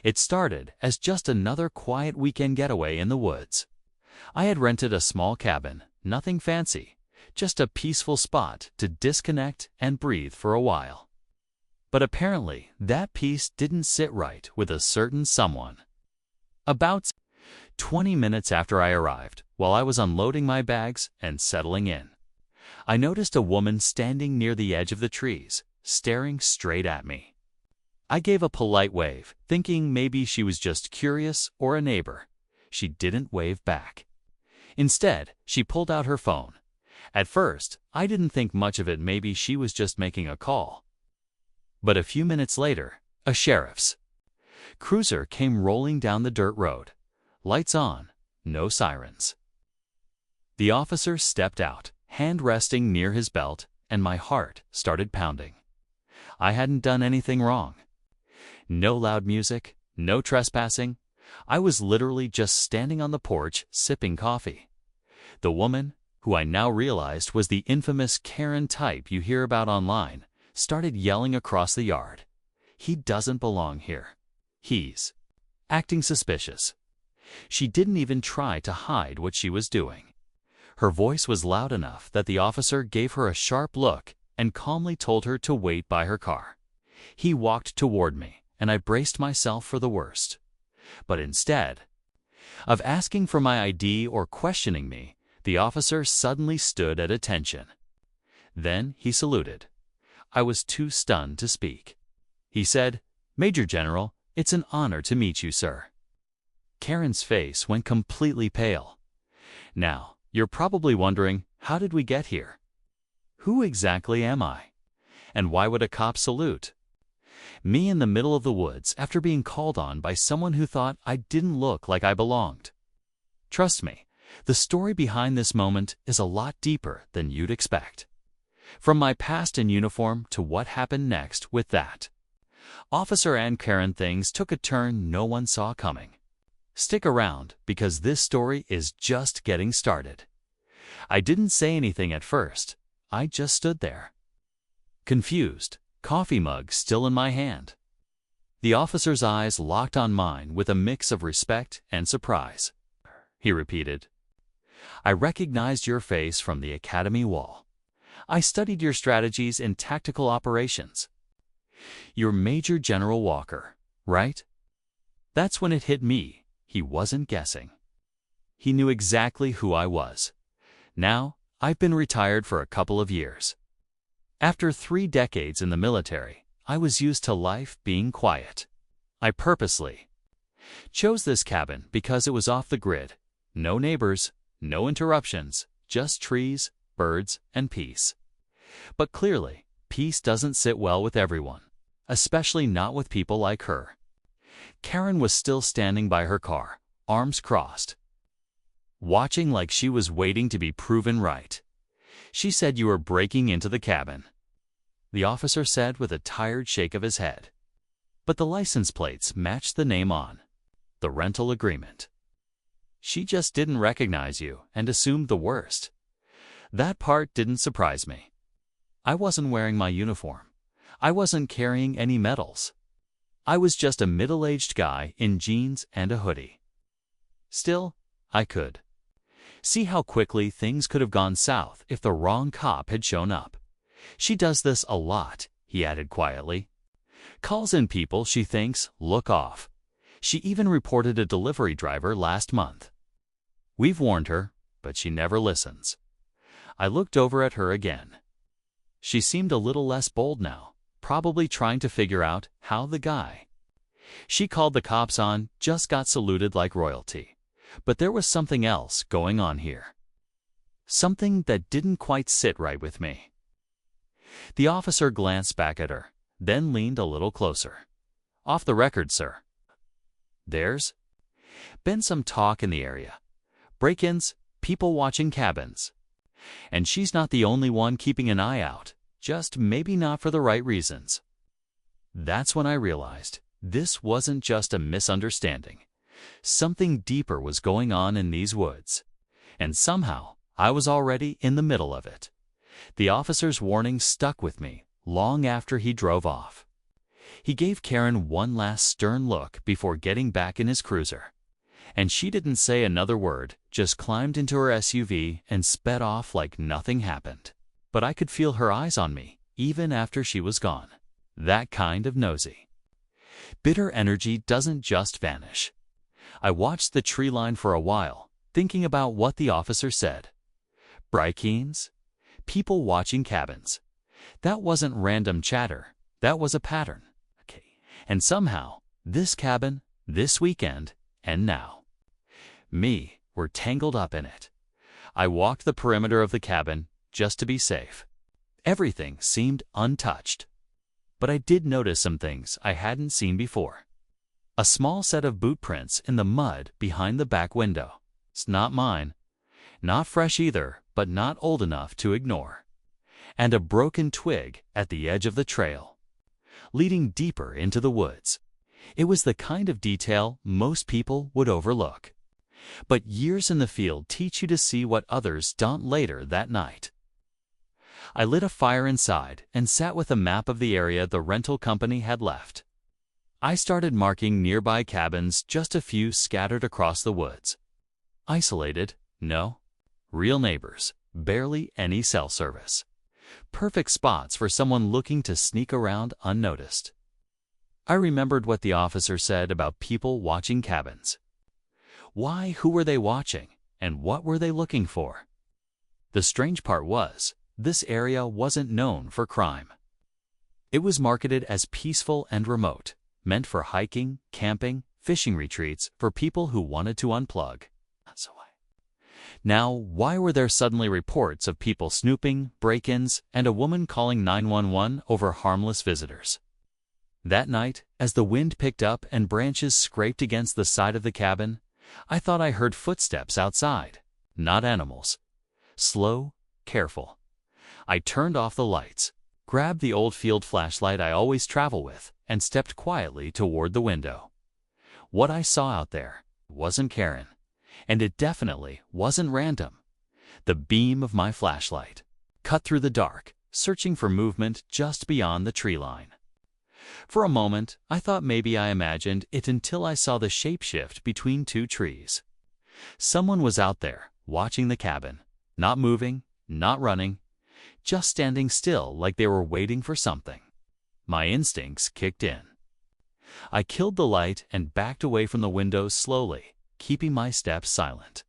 It started as just another quiet weekend getaway in the woods. I had rented a small cabin, nothing fancy, just a peaceful spot to disconnect and breathe for a while. But apparently, that peace didn't sit right with a certain someone. About 20 minutes after I arrived, while I was unloading my bags and settling in, I noticed a woman standing near the edge of the trees, staring straight at me. I gave a polite wave, thinking maybe she was just curious or a neighbor. She didn't wave back. Instead, she pulled out her phone. At first, I didn't think much of it, maybe she was just making a call. But a few minutes later, a sheriff's cruiser came rolling down the dirt road. Lights on, no sirens. The officer stepped out, hand resting near his belt, and my heart started pounding. I hadn't done anything wrong. No loud music, no trespassing. I was literally just standing on the porch, sipping coffee. The woman, who I now realized was the infamous Karen type you hear about online, started yelling across the yard. "He doesn't belong here. He's acting suspicious." She didn't even try to hide what she was doing. Her voice was loud enough that the officer gave her a sharp look and calmly told her to wait by her car. He walked toward me, and I braced myself for the worst. But instead of asking for my ID or questioning me, the officer suddenly stood at attention. Then he saluted. I was too stunned to speak. He said, "Major General, it's an honor to meet you, sir." Karen's face went completely pale. Now, you're probably wondering, how did we get here? Who exactly am I? And why would a cop salute me in the middle of the woods after being called on by someone who thought I didn't look like I belonged? Trust me, the story behind this moment is a lot deeper than you'd expect. From my past in uniform to what happened next with that officer and Karen, things took a turn no one saw coming. Stick around, because this story is just getting started. I didn't say anything at first. I just stood there, confused, coffee mug still in my hand. The officer's eyes locked on mine with a mix of respect and surprise. He repeated, "I recognized your face from the academy wall. I studied your strategies in tactical operations. You're Major General Walker, right?" That's when it hit me. He wasn't guessing. He knew exactly who I was. Now, I've been retired for a couple of years. After 3 decades in the military, I was used to life being quiet. I purposely chose this cabin because it was off the grid. No neighbors, no interruptions, just trees, birds, and peace. But clearly, peace doesn't sit well with everyone, especially not with people like her. Karen was still standing by her car, arms crossed, watching like she was waiting to be proven right. She said, "You were breaking into the cabin," the officer said with a tired shake of his head. But the license plates matched the name on the rental agreement. "She just didn't recognize you and assumed the worst." That part didn't surprise me. I wasn't wearing my uniform. I wasn't carrying any medals. I was just a middle-aged guy in jeans and a hoodie. Still, I could see how quickly things could have gone south if the wrong cop had shown up. "She does this a lot," he added quietly. "Calls in people she thinks look off. She even reported a delivery driver last month. We've warned her, but she never listens." I looked over at her again. She seemed a little less bold now, probably trying to figure out how the guy she called the cops on just got saluted like royalty. But there was something else going on here. Something that didn't quite sit right with me. The officer glanced back at her, then leaned a little closer. "Off the record, sir. There's been some talk in the area. Break-ins, people watching cabins. And she's not the only one keeping an eye out, just maybe not for the right reasons." That's when I realized this wasn't just a misunderstanding. Something deeper was going on in these woods. And somehow, I was already in the middle of it. The officer's warning stuck with me long after he drove off. He gave Karen one last stern look before getting back in his cruiser. And she didn't say another word, just climbed into her SUV and sped off like nothing happened. But I could feel her eyes on me, even after she was gone. That kind of nosy. Bitter energy doesn't just vanish. I watched the tree line for a while, thinking about what the officer said. Brykeens? People watching cabins. That wasn't random chatter, that was a pattern. Okay. And somehow, this cabin, this weekend, and now, me, were tangled up in it. I walked the perimeter of the cabin just to be safe. Everything seemed untouched. But I did notice some things I hadn't seen before. A small set of boot prints in the mud behind the back window. It's not mine. Not fresh either, but not old enough to ignore. And a broken twig at the edge of the trail, leading deeper into the woods. It was the kind of detail most people would overlook. But years in the field teach you to see what others don't later that night. I lit a fire inside and sat with a map of the area the rental company had left. I started marking nearby cabins, just a few scattered across the woods. Isolated, no. Real neighbors, barely any cell service. Perfect spots for someone looking to sneak around unnoticed. I remembered what the officer said about people watching cabins. Why, who were they watching, and what were they looking for? The strange part was, this area wasn't known for crime. It was marketed as peaceful and remote, meant for hiking, camping, fishing retreats for people who wanted to unplug. Now, why were there suddenly reports of people snooping, break-ins, and a woman calling 911 over harmless visitors? That night, as the wind picked up and branches scraped against the side of the cabin, I thought I heard footsteps outside, not animals. Slow, careful. I turned off the lights, grabbed the old field flashlight I always travel with, and stepped quietly toward the window. What I saw out there wasn't Karen, and it definitely wasn't random. The beam of my flashlight cut through the dark, searching for movement just beyond the tree line. For a moment, I thought maybe I imagined it until I saw the shapeshift between two trees. Someone was out there, watching the cabin, not moving, not running, just standing still like they were waiting for something. My instincts kicked in. I killed the light and backed away from the window slowly, keeping my steps silent.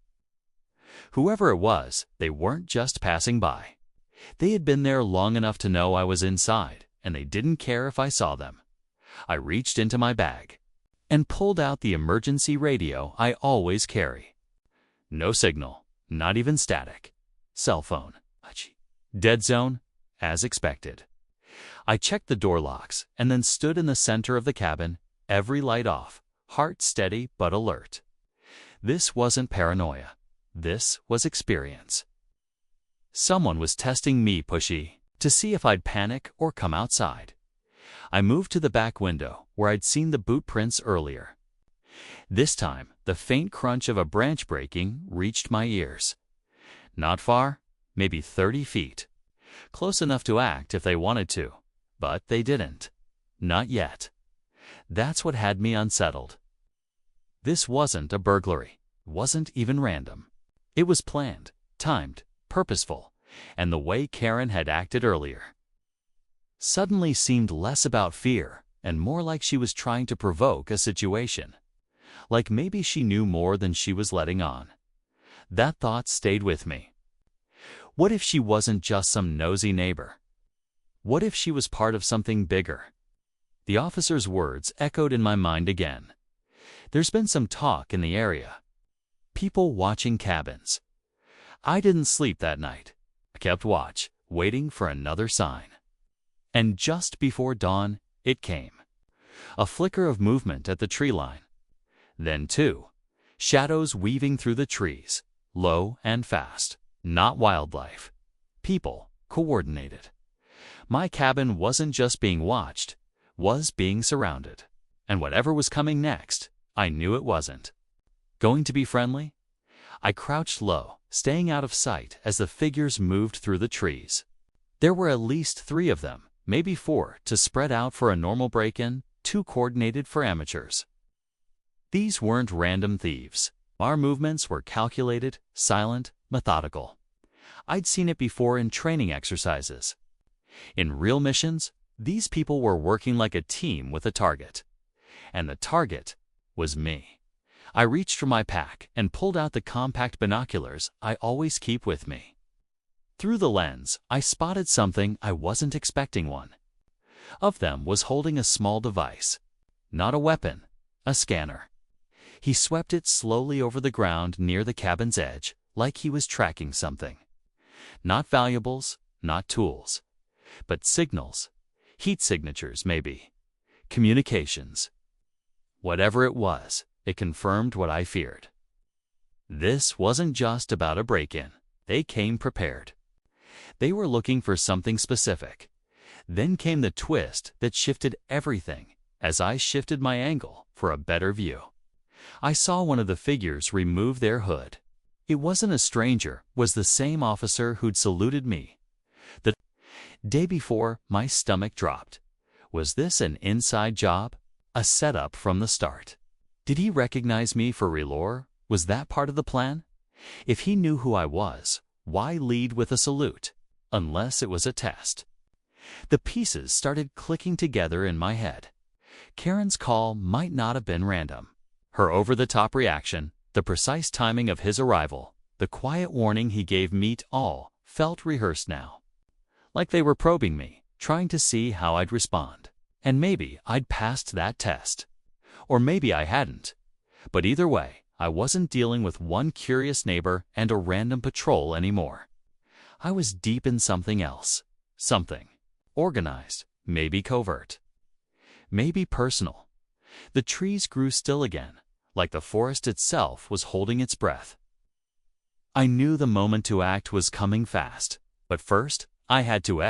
Whoever it was, they weren't just passing by. They had been there long enough to know I was inside, and they didn't care if I saw them. I reached into my bag and pulled out the emergency radio I always carry. No signal, not even static. Cell phone. Dead zone, as expected. I checked the door locks and then stood in the center of the cabin, every light off, heart steady but alert. This wasn't paranoia. This was experience. Someone was testing me, pushy, to see if I'd panic or come outside. I moved to the back window, where I'd seen the boot prints earlier. This time, the faint crunch of a branch breaking reached my ears. Not far, maybe 30 feet. Close enough to act if they wanted to, but they didn't. Not yet. That's what had me unsettled. This wasn't a burglary. Wasn't even random. It was planned, timed, purposeful, and the way Karen had acted earlier suddenly seemed less about fear and more like she was trying to provoke a situation. Like maybe she knew more than she was letting on. That thought stayed with me. What if she wasn't just some nosy neighbor? What if she was part of something bigger? The officer's words echoed in my mind again. There's been some talk in the area. People watching cabins. I didn't sleep that night. I kept watch, waiting for another sign. And just before dawn, it came. A flicker of movement at the tree line. Then two, shadows weaving through the trees, low and fast. Not wildlife. People, coordinated. My cabin wasn't just being watched, was being surrounded. And whatever was coming next, I knew it wasn't going to be friendly. I crouched low, staying out of sight as the figures moved through the trees. There were at least 3 of them, maybe 4, to spread out for a normal break-in, 2 coordinated for amateurs. These weren't random thieves. Our movements were calculated, silent, methodical. I'd seen it before in training exercises. In real missions, these people were working like a team with a target. And the target was me. I reached for my pack and pulled out the compact binoculars I always keep with me. Through the lens, I spotted something I wasn't expecting. One of them was holding a small device. Not a weapon, a scanner. He swept it slowly over the ground near the cabin's edge, like he was tracking something. Not valuables, not tools, but signals, heat signatures maybe, communications. Whatever it was, it confirmed what I feared. This wasn't just about a break-in. They came prepared. They were looking for something specific. Then came the twist that shifted everything as I shifted my angle for a better view. I saw one of the figures remove their hood. It wasn't a stranger, was the same officer who'd saluted me the day before. My stomach dropped. Was this an inside job? A setup from the start? Did he recognize me for Relore? Was that part of the plan? If he knew who I was, why lead with a salute? Unless it was a test. The pieces started clicking together in my head. Karen's call might not have been random. Her over-the-top reaction, the precise timing of his arrival, the quiet warning he gave me, all felt rehearsed now. Like they were probing me, trying to see how I'd respond. And maybe I'd passed that test. Or maybe I hadn't. But either way, I wasn't dealing with one curious neighbor and a random patrol anymore. I was deep in something else. Something organized, maybe covert, maybe personal. The trees grew still again, like the forest itself was holding its breath. I knew the moment to act was coming fast, but first, I had to